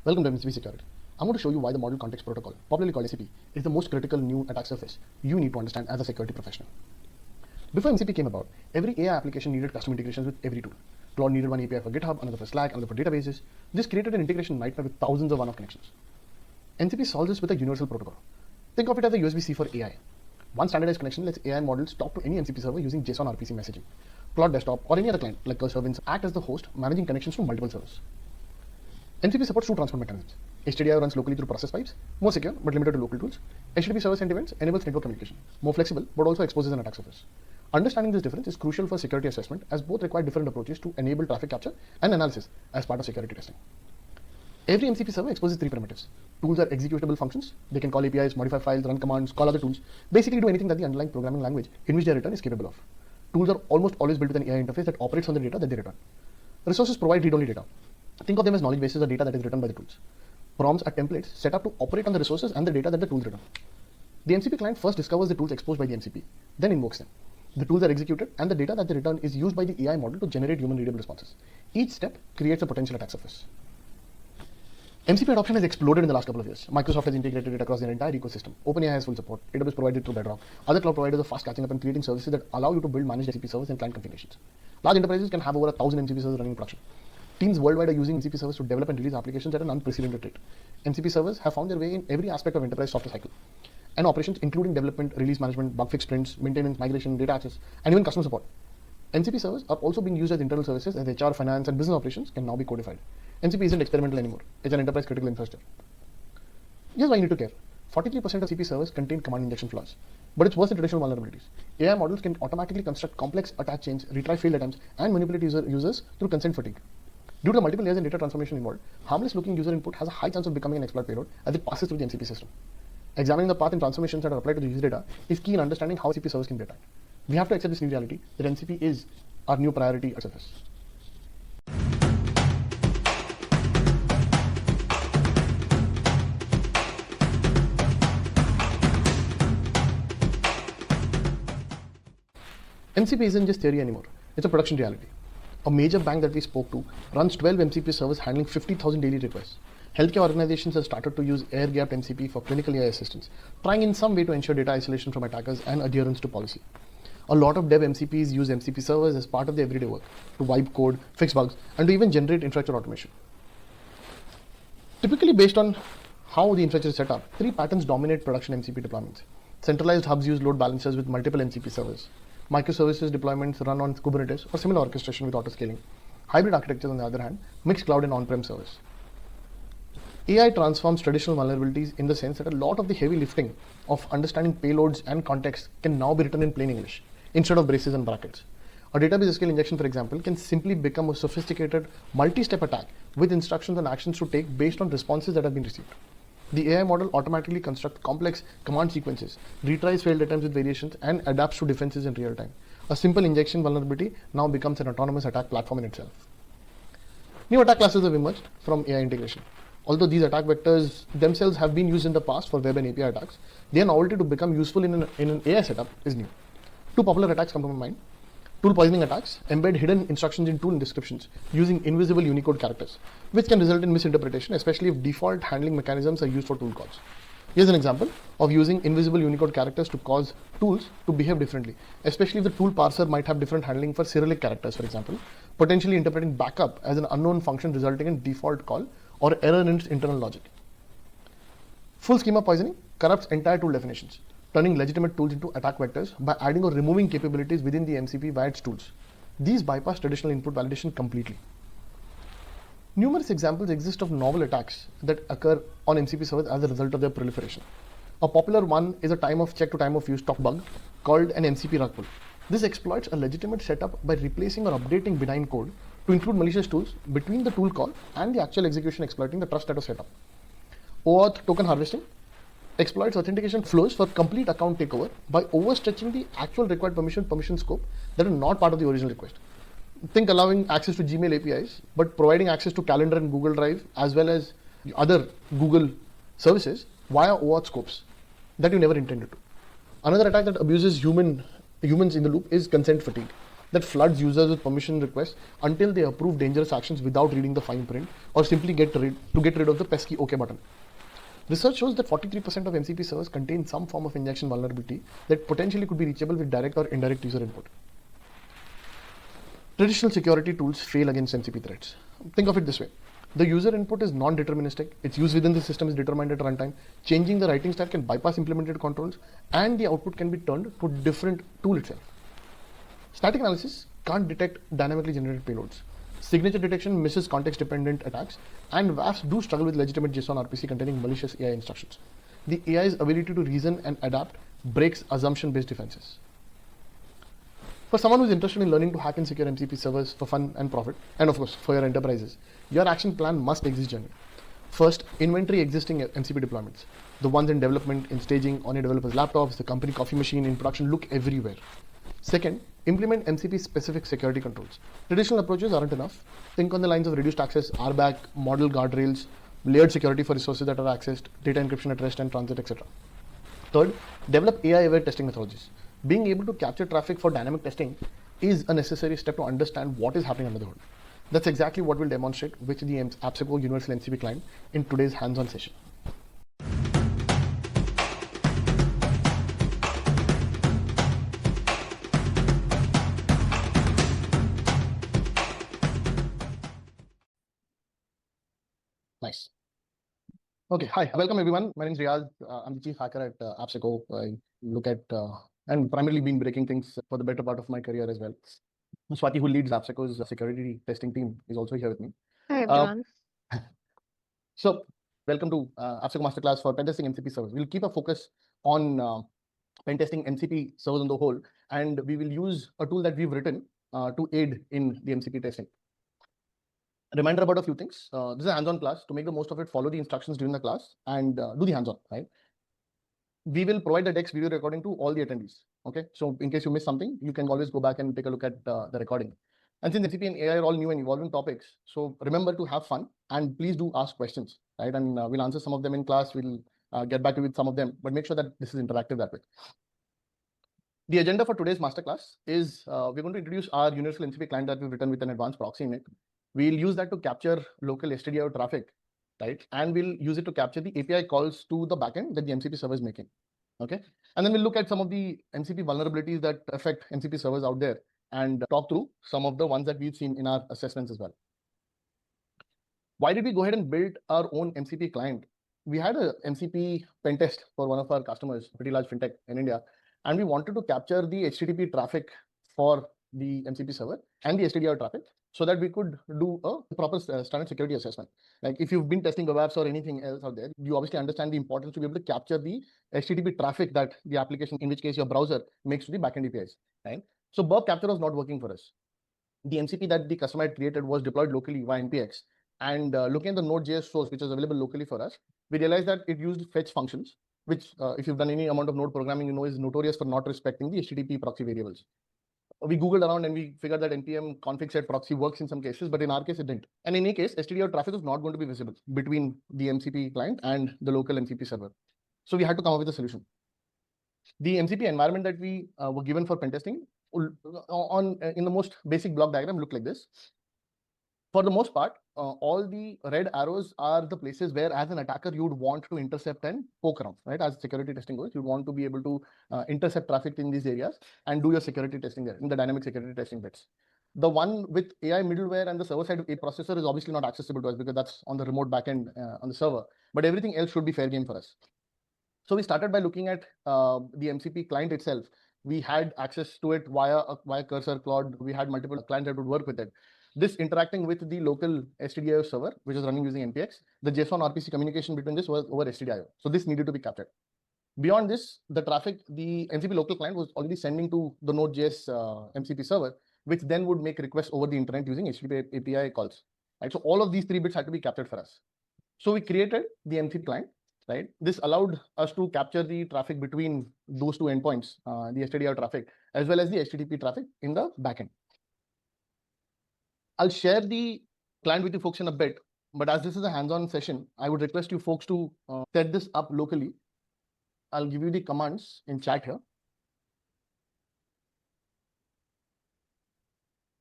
Welcome to MCP Security. I'm going to show you why the Model Context Protocol, popularly called MCP, is the most critical new attack surface you need to understand as a security professional. Before MCP came about, every AI application needed custom integrations with every tool. Claude needed one API for GitHub, another for Slack, another for databases. This created an integration nightmare with thousands of one-off connections. MCP solves this with a universal protocol. Think of it as a USB-C for AI. One standardized connection lets AI models talk to any MCP server using JSON RPC messaging. Claude Desktop or any other client like Cursor will act as the host, managing connections to multiple servers. MCP supports two transport mechanisms. STDIO runs locally through process pipes, more secure but limited to local tools. HTTP server send events enables network communication, more flexible but also exposes an attack surface. Understanding this difference is crucial for security assessment as both require different approaches to enable traffic capture and analysis as part of security testing. Every MCP server exposes three primitives. Tools are executable functions. They can call APIs, modify files, run commands, call other tools, basically do anything that the underlying programming language in which they are written is capable of. Tools are almost always built with an AI interface that operates on the data that they return. Resources provide read-only data. Think of them as knowledge bases or data that is written by the tools. Prompts are templates set up to operate on the resources and the data that the tools return. The MCP client first discovers the tools exposed by the MCP, then invokes them. The tools are executed and the data that they return is used by the AI model to generate human-readable responses. Each step creates a potential attack surface. MCP adoption has exploded in the last couple of years. Microsoft has integrated it across their entire ecosystem. OpenAI has full support. AWS provides it through Bedrock. Other cloud providers are fast catching up and creating services that allow you to build managed MCP servers and client configurations. Large enterprises can have over 1,000 MCP servers running in production. Teams worldwide are using MCP servers to develop and release applications at an unprecedented rate. MCP servers have found their way in every aspect of enterprise software cycle and operations, including development, release management, bug fix sprints, maintenance, migration, data access, and even customer support. MCP servers are also being used as internal services as HR, finance, and business operations can now be codified. MCP isn't experimental anymore. It's an enterprise critical infrastructure. Here's why you need to care. 43% of MCP servers contain command injection flaws, but it's worse than traditional vulnerabilities. AI models can automatically construct complex attack chains, retry failed attempts, and manipulate users through consent fatigue. Due to the multiple layers and data transformation involved, harmless-looking user input has a high chance of becoming an exploit payload as it passes through the MCP system. Examining the path and transformations that are applied to the user data is key in understanding how MCP servers can be attacked. We have to accept this new reality that MCP is our new priority at surface. MCP isn't just theory anymore, it's a production reality. A major bank that we spoke to runs 12 MCP servers handling 50,000 daily requests. Healthcare organizations have started to use air-gapped MCP for clinical AI assistance, trying in some way to ensure data isolation from attackers and adherence to policy. A lot of dev MCPs use MCP servers as part of their everyday work to wipe code, fix bugs, and to even generate infrastructure automation. Typically based on how the infrastructure is set up, three patterns dominate production MCP deployments. Centralized hubs use load balancers with multiple MCP servers. Microservices deployments run on Kubernetes or similar orchestration with auto-scaling. Hybrid architectures, on the other hand, mix cloud and on-prem servers. AI transforms traditional vulnerabilities in the sense that a lot of the heavy lifting of understanding payloads and context can now be written in plain English, instead of braces and brackets. A database SQL injection, for example, can simply become a sophisticated multi-step attack with instructions and actions to take based on responses that have been received. The AI model automatically constructs complex command sequences, retries failed attempts with variations, and adapts to defenses in real time. A simple injection vulnerability now becomes an autonomous attack platform in itself. New attack classes have emerged from AI integration. Although these attack vectors themselves have been used in the past for web and API attacks, their novelty to become useful in an AI setup is new. Two popular attacks come to my mind. Tool poisoning attacks embed hidden instructions in tool descriptions using invisible Unicode characters, which can result in misinterpretation, especially if default handling mechanisms are used for tool calls. Here's an example of using invisible Unicode characters to cause tools to behave differently, especially if the tool parser might have different handling for Cyrillic characters, for example, potentially interpreting backup as an unknown function resulting in default call or error in its internal logic. Full schema poisoning corrupts entire tool definitions, turning legitimate tools into attack vectors by adding or removing capabilities within the MCP via its tools. These bypass traditional input validation completely. Numerous examples exist of novel attacks that occur on MCP servers as a result of their proliferation. A popular one is a time of check to time of use talk bug called an MCP rug pull. This exploits a legitimate setup by replacing or updating benign code to include malicious tools between the tool call and the actual execution, exploiting the trust that was set up. OAuth token harvesting exploits authentication flows for complete account takeover by overstretching the actual required permission scope that are not part of the original request. Think allowing access to Gmail APIs, but providing access to Calendar and Google Drive as well as other Google services via OAuth scopes that you never intended to. Another attack that abuses humans in the loop is consent fatigue. that floods users with permission requests until they approve dangerous actions without reading the fine print or simply get rid of the pesky OK button. Research shows that 43% of MCP servers contain some form of injection vulnerability that potentially could be reachable with direct or indirect user input. Traditional security tools fail against MCP threats. Think of it this way. The user input is non-deterministic. Its use within the system is determined at runtime. Changing the writing style can bypass implemented controls, and the output can be turned to different tool itself. Static analysis can't detect dynamically generated payloads. Signature detection misses context-dependent attacks, and WAFs do struggle with legitimate JSON RPC containing malicious AI instructions. The AI's ability to reason and adapt breaks assumption-based defenses. For someone who's interested in learning to hack and secure MCP servers for fun and profit, and of course for your enterprises, your action plan must exist generally. First, inventory existing MCP deployments. The ones in development, in staging, on your developers' laptops, the company coffee machine, in production, look everywhere. Second, implement MCP-specific security controls. Traditional approaches aren't enough. Think on the lines of reduced access, RBAC, model guardrails, layered security for resources that are accessed, data encryption at rest and transit, etc. Third, develop AI-aware testing methodologies. Being able to capture traffic for dynamic testing is a necessary step to understand what is happening under the hood. That's exactly what we'll demonstrate with the Appsecco Universal MCP client in today's hands-on session. Nice. Okay, hi, welcome everyone. My name is Riyaz. I'm the chief hacker at Appsecco. I look at and primarily been breaking things for the better part of my career as well. Swati, who leads Appsecco's security testing team, is also here with me. Hi everyone. So, welcome to Appsecco MasterClass for Pentesting MCP Servers. We'll keep a focus on Pentesting MCP servers on the whole, and we will use a tool that we've written to aid in the MCP testing. Reminder about a few things. This is a hands-on class. To make the most of it, follow the instructions during the class and do the hands-on, right? We will provide the text video recording to all the attendees. Okay, so in case you miss something, you can always go back and take a look at the recording. And since MCP and AI are all new and evolving topics, so remember to have fun and please do ask questions, right? And we'll answer some of them in class. We'll get back to you with some of them, but make sure that this is interactive that way. The agenda for today's masterclass is we're going to introduce our Universal MCP client that we've written with an advanced proxy in it. We'll use that to capture local STDIO traffic, right? And we'll use it to capture the API calls to the backend that the MCP server is making. Okay, and then we'll look at some of the MCP vulnerabilities that affect MCP servers out there and talk through some of the ones that we've seen in our assessments as well. Why did we go ahead and build our own MCP client? We had a MCP pentest for one of our customers, pretty large fintech in India, and we wanted to capture the HTTP traffic for the MCP server and the STDIO traffic so that we could do a proper standard security assessment. Like if you've been testing web apps or anything else out there, you obviously understand the importance to be able to capture the HTTP traffic that the application, in which case your browser, makes to the backend APIs, right? So burp capture was not working for us. The MCP that the customer had created was deployed locally via NPX. And looking at the Node.js source, which was available locally for us, we realized that it used fetch functions, which if you've done any amount of Node programming, you know is notorious for not respecting the HTTP proxy variables. We Googled around and we figured that npm config set proxy works in some cases, but in our case, it didn't. And in any case, STDIO traffic was not going to be visible between the MCP client and the local MCP server. So we had to come up with a solution. The MCP environment that we were given for pentesting in the most basic block diagram looked like this. For the most part, all the red arrows are the places where, as an attacker, you would want to intercept and poke around, right? As security testing goes, you want to be able to intercept traffic in these areas and do your security testing there in the dynamic security testing bits. The one with AI middleware and the server-side processor is obviously not accessible to us because that's on the remote backend on the server, but everything else should be fair game for us. So we started by looking at the MCP client itself. We had access to it via Cursor, Claude. We had multiple clients that would work with it. This interacting with the local STDIO server, which is running using NPX, the JSON RPC communication between this was over STDIO. So this needed to be captured. Beyond this, the traffic, the MCP local client was already sending to the Node.js MCP server, which then would make requests over the internet using HTTP API calls. Right? So all of these three bits had to be captured for us. So we created the MCP client. Right? This allowed us to capture the traffic between those two endpoints, the STDIO traffic, as well as the HTTP traffic in the backend. I'll share the client with you folks in a bit, but as this is a hands-on session, I would request you folks to set this up locally. I'll give you the commands in chat here.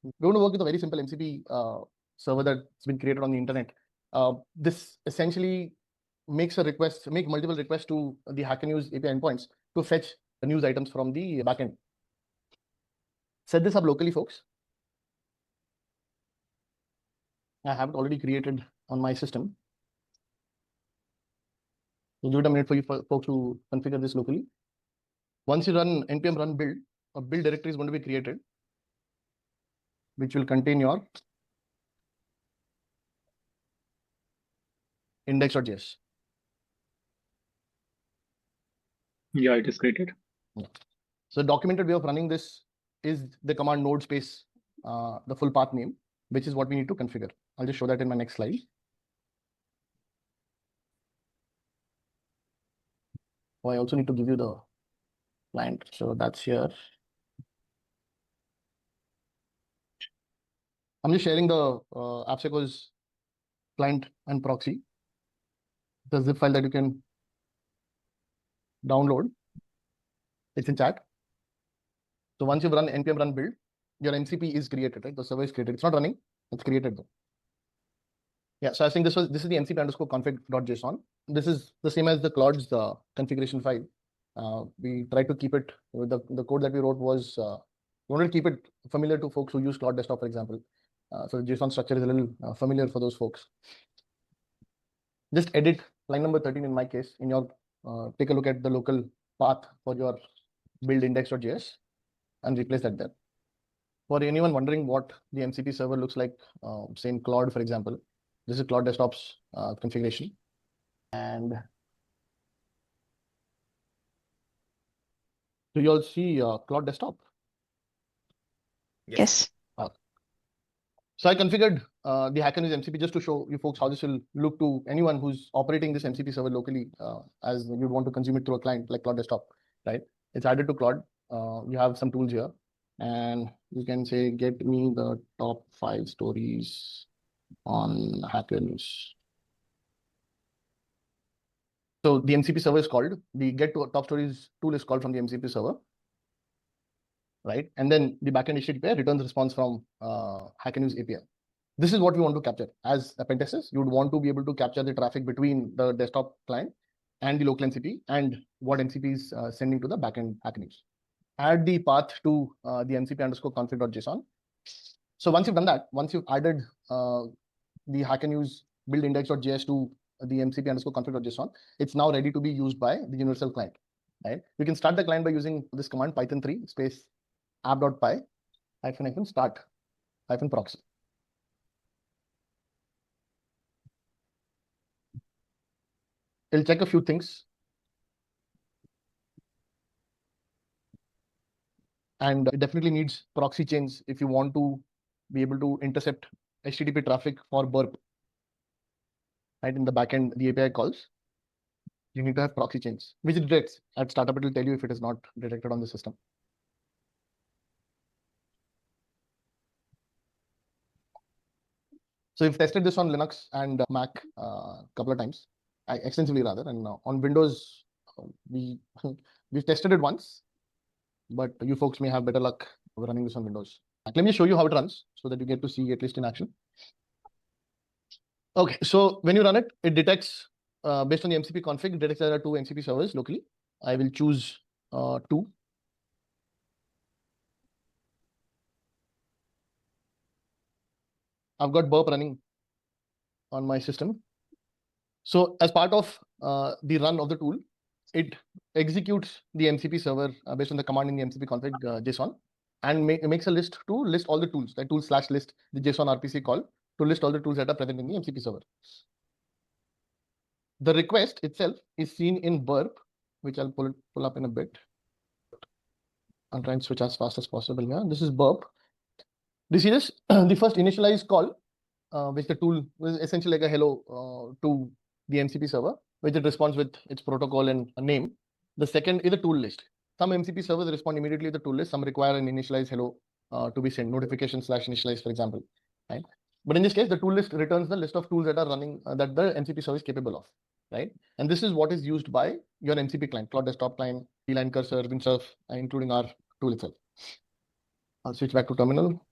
We're going to work with a very simple MCP server that's been created on the internet. This essentially makes multiple requests to the HackerNews API endpoints to fetch the news items from the backend. Set this up locally, folks. I have it already created on my system. We'll give it a minute for you folks to configure this locally. Once you run npm run build, a build directory is going to be created, which will contain your index.js. Yeah, it is created. Yeah. So the documented way of running this is the command node space, the full path name, which is what we need to configure. I'll just show that in my next slide. Oh, I also need to give you the client. So that's here. I'm just sharing the Appsecco's client and proxy, the zip file that you can download. It's in chat. So once you've run npm run build, your MCP is created, right? The server is created. It's not running, it's created though. Yeah, so I think this is the MCP_config.json. This is the same as the Claude's configuration file. We tried to keep it with the code that we wrote was we wanted to keep it familiar to folks who use Claude Desktop, for example. So the JSON structure is a little familiar for those folks. Just edit line number 13 in my case. In your take a look at the local path for your build index.js and replace that there. For anyone wondering what the MCP server looks like, say in Claude, for example, this is Claude Desktop's configuration. And do you all see Claude Desktop? Yes. So I configured the HackerNews MCP just to show you folks how this will look to anyone who's operating this MCP server locally, as you'd want to consume it through a client like Claude Desktop, right? It's added to Claude. You have some tools here, and you can say, get me the top 5 stories on HackerNews. So the MCP server is called, the get to top stories tool is called from the MCP server, right? And then the backend HTTP returns response from HackerNews API. This is what we want to capture. As a pentesters, you would want to be able to capture the traffic between the desktop client and the local MCP and what MCP is sending to the backend HackerNews. Add the path to the MCP_config.json. So once you've done that, once you've added the HackerNews build index.js to the MCP_config.json, it's now ready to be used by the universal client, right? You can start the client by using this command python 3 space app.py -- start -proxy. It'll check a few things. And it definitely needs proxy chains if you want to be able to intercept HTTP traffic for burp, right? In the backend, the API calls, you need to have proxy chains, which it detects. At startup, it will tell you if it is not detected on the system. So we've tested this on Linux and Mac a couple of times, extensively rather, and on Windows, we've tested it once, but you folks may have better luck running this on Windows. Let me show you how it runs so that you get to see at least in action. Okay, so when you run it, it detects, based on the MCP config, it detects there are 2 MCP servers locally. I will choose 2. I've got burp running on my system. So as part of the run of the tool, it executes the MCP server based on the command in the MCP config JSON and makes a list to list all the tools, like tool/list, the JSON RPC call to list all the tools that are present in the MCP server. The request itself is seen in burp, which I'll pull up in a bit. I'll try and switch as fast as possible here. This is burp. Do you see this? The first initialize call, which the tool was essentially like a hello to the MCP server, which it responds with its protocol and a name. The second is the tool list. Some MCP servers respond immediately to the tool list. Some require an initialize hello to be sent, notification/initialize, for example, right? But in this case, the tool list returns the list of tools that are running, that the MCP server is capable of, right? And this is what is used by your MCP client, Claude Desktop client, D-Line Cursor, Windsurf, including our tool itself. I'll switch back to terminal.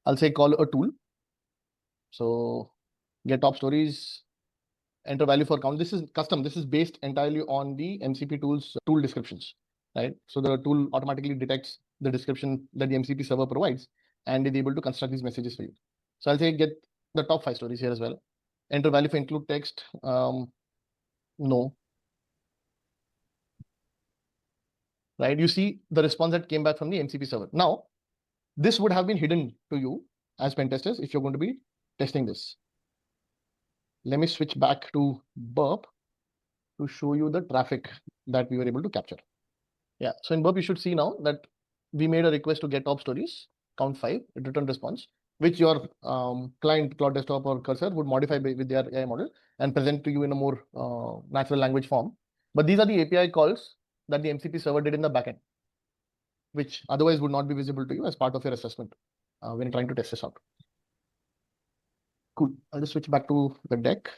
I'll say call a tool. So get top stories, enter value for count. This is custom. This is based entirely on the MCP tools tool descriptions, right? So the tool automatically detects the description that the MCP server provides and is able to construct these messages for you. So I'll say get the top 5 stories here as well. Enter value for include text. No. Right? You see the response that came back from the MCP server. Now, this would have been hidden to you as pen testers if you're going to be testing this. Let me switch back to Burp to show you the traffic that we were able to capture. Yeah, so in Burp, you should see now that we made a request to get top stories, count 5, it returned response, which your client, Cloud Desktop or Cursor would modify with their AI model and present to you in a more natural language form. But these are the API calls that the MCP server did in the backend, which otherwise would not be visible to you as part of your assessment when trying to test this out. Cool. I'll just switch back to the deck.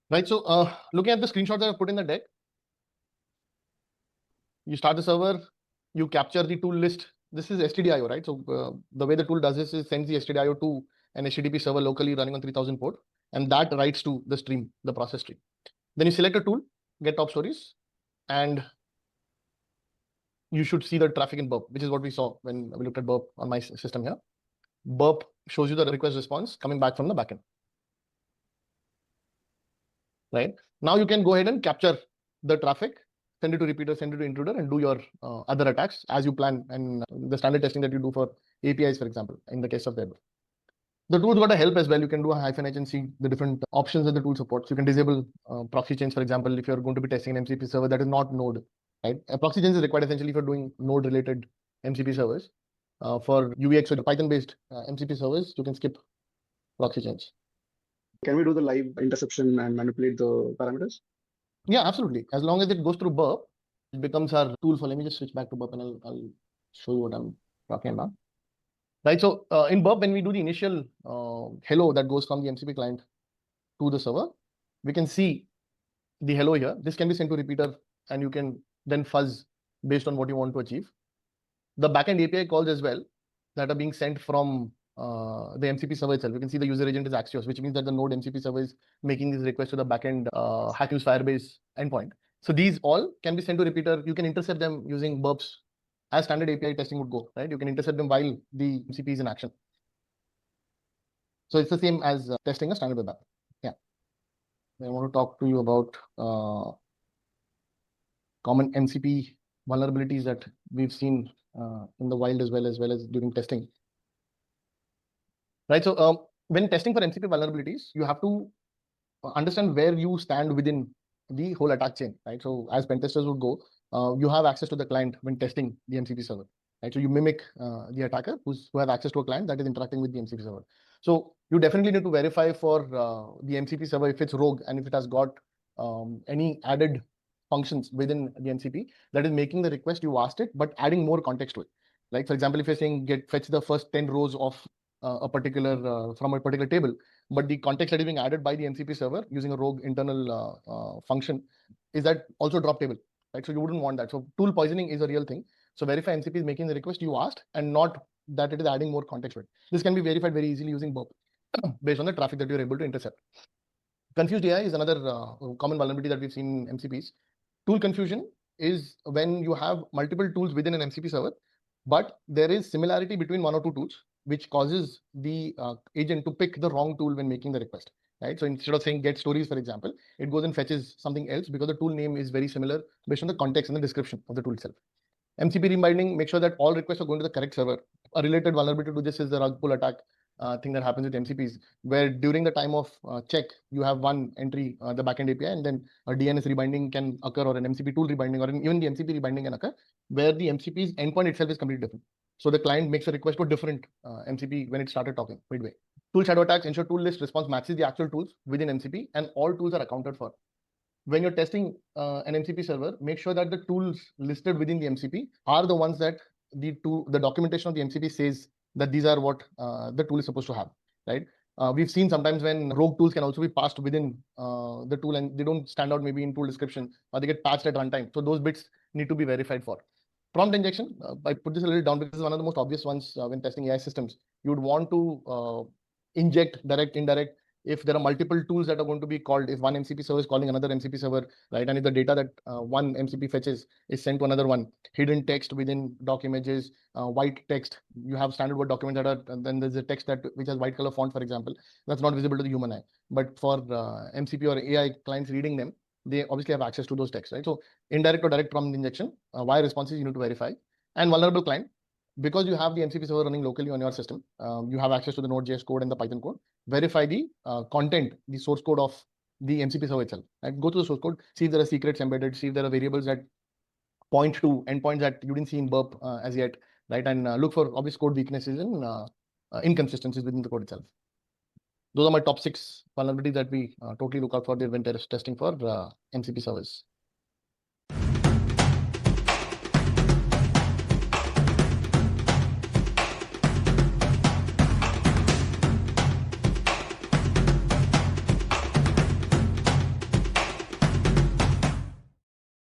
Right. So looking at the screenshot that I put in the deck, you start the server, you capture the tool list. This is STDIO, right? So the way the tool does this is sends the STDIO to an HTTP server locally running on 3000 port, and that writes to the stream, the process stream. Then you select a tool, get top stories, and you should see the traffic in Burp, which is what we saw when we looked at Burp on my system here. Burp shows you the request response coming back from the backend. Right now, you can go ahead and capture the traffic, send it to repeater, send it to intruder, and do your other attacks as you plan and the standard testing that you do for APIs, for example, in the case of web. The tool's got a help as well. You can do a -h and see the different options that the tool supports. You can disable proxy chains, for example, if you're going to be testing an MCP server that is not Node. Right? A proxy chains is required essentially if you're doing Node-related MCP servers. For UEX or Python-based MCP servers, you can skip proxy chains. Can we do the live interception and manipulate the parameters? Yeah, absolutely. As long as it goes through Burp, it becomes our tool for. Let me just switch back to Burp and I'll show you what I'm talking about. Right. So in Burp, when we do the initial hello that goes from the MCP client to the server, we can see the hello here. This can be sent to repeater and you can then fuzz based on what you want to achieve. The backend API calls as well that are being sent from the MCP server itself. You can see the user agent is Axios, which means that the node MCP server is making these requests to the backend HackerNews Firebase endpoint. So these all can be sent to repeater. You can intercept them using burps as standard API testing would go, right? You can intercept them while the MCP is in action. So it's the same as testing a standard web app. Yeah. I want to talk to you about common MCP vulnerabilities that we've seen in the wild as well as during testing. Right. So when testing for MCP vulnerabilities, you have to understand where you stand within the whole attack chain. Right. So as pen testers would go, you have access to the client when testing the MCP server. Right. So you mimic the attacker who has access to a client that is interacting with the MCP server. So you definitely need to verify for the MCP server if it's rogue and if it has got any added functions within the MCP that is making the request you asked it, but adding more context to it. Like for example, if you're saying fetch the first 10 rows of a particular from a particular table, but the context that is being added by the MCP server using a rogue internal function is that also drop table, right? So you wouldn't want that. So tool poisoning is a real thing. So verify MCP is making the request you asked and not that it is adding more context to it. This can be verified very easily using Burp based on the traffic that you're able to intercept. Confused AI is another common vulnerability that we've seen in MCPs. Tool confusion is when you have multiple tools within an MCP server, but there is similarity between one or two tools, which causes the agent to pick the wrong tool when making the request. Right. So instead of saying get stories, for example, it goes and fetches something else because the tool name is very similar based on the context and the description of the tool itself. MCP rebinding, make sure that all requests are going to the correct server. A related vulnerability to this is the rug pull attack thing that happens with MCPs, where during the time of check, you have one entry, the backend API, and then a DNS rebinding can occur, or an MCP tool rebinding, or even the MCP rebinding can occur, where the MCP's endpoint itself is completely different. So the client makes a request to a different MCP when it started talking midway. Tool shadow attacks ensure tool list response matches the actual tools within MCP, and all tools are accounted for. When you're testing an MCP server, make sure that the tools listed within the MCP are the ones that the documentation of the MCP says that these are what the tool is supposed to have, right? We've seen sometimes when rogue tools can also be passed within the tool and they don't stand out maybe in tool description or they get patched at runtime. So those bits need to be verified for. Prompt injection, I put this a little down because it's one of the most obvious ones when testing AI systems. You would want to inject direct, indirect. If there are multiple tools that are going to be called, if one MCP server is calling another MCP server, right? And if the data that one MCP fetches is sent to another one, hidden text within doc images, white text, you have standard Word documents that are, and then there's a text that which has white color font, for example, that's not visible to the human eye. But for MCP or AI clients reading them, they obviously have access to those texts, right? So indirect or direct prompt injection, via responses you need to verify. And vulnerable client, because you have the MCP server running locally on your system, you have access to the Node.js code and the Python code. Verify the content, the source code of the MCP server itself. Right? Go to the source code, see if there are secrets embedded, see if there are variables that point to endpoints that you didn't see in burp as yet, right? And look for obvious code weaknesses and inconsistencies within the code itself. Those are my top 6 vulnerabilities that we totally look out for the when testing for MCP servers.